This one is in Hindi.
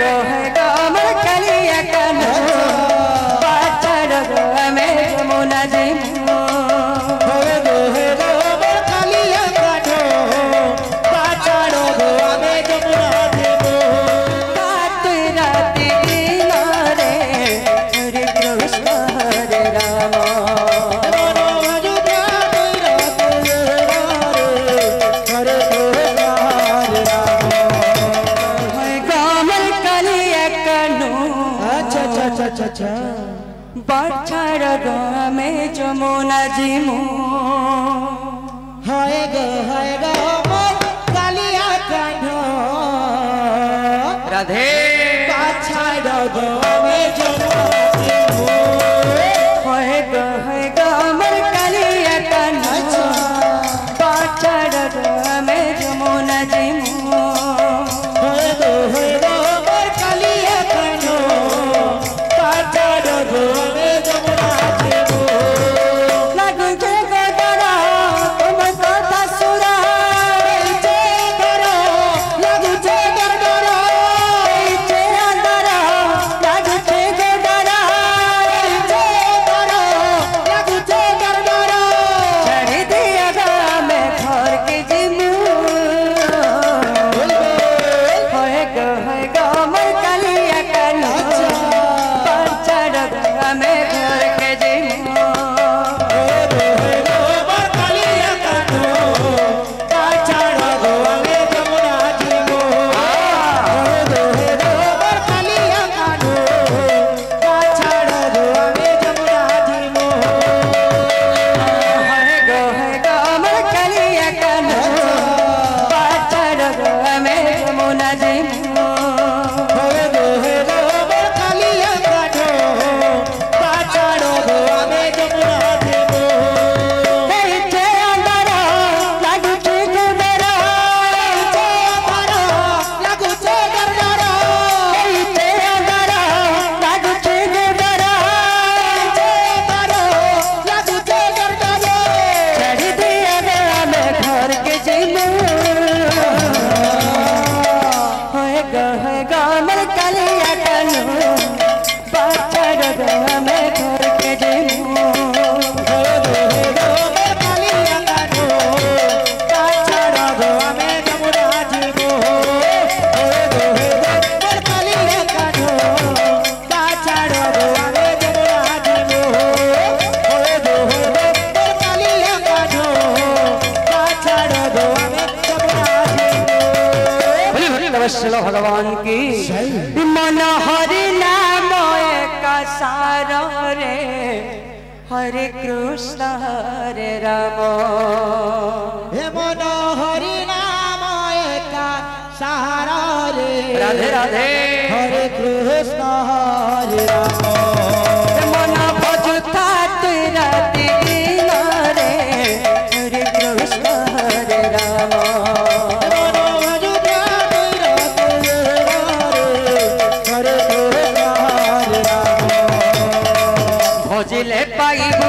गो मोर कलिया कान्हो पाछड़ गो में जमुना जी है गो मोर कलिया कान्हो पाछड़ गो में जमुना जी रात राति दिन रे हरे कृष्ण हरे राम पाछड़ गो में जमुना जी है गो मोर कलिया कान्हो राधे पाछड़ गो में जमुना जी है गो मोर कलिया कान्हो पाछड़ गो में जमुना जी है गो मोर कलिया कान्हो पाछड़ गो में जमुना जी लागू जे गोदरा तुम कथा सुरा जे डरो लागू जे डरो जे अंदरा लागू जे गोदरा जे डरो लागू जे डरो चढ़ दिया गा मैं घर के जिमू होए गो मोर कलिया कान्हो पाछड़ गो में घर के जिमू भगवान की मन हरि नाम का सारो रे हरे कृष्ण हरे राम हे मन हरि नाम का सहारा रे राधे राधे हरे कृष्ण हरे राम मन भजुता राति दिन रे हरे कृष्ण हरे राम भजले पाइबू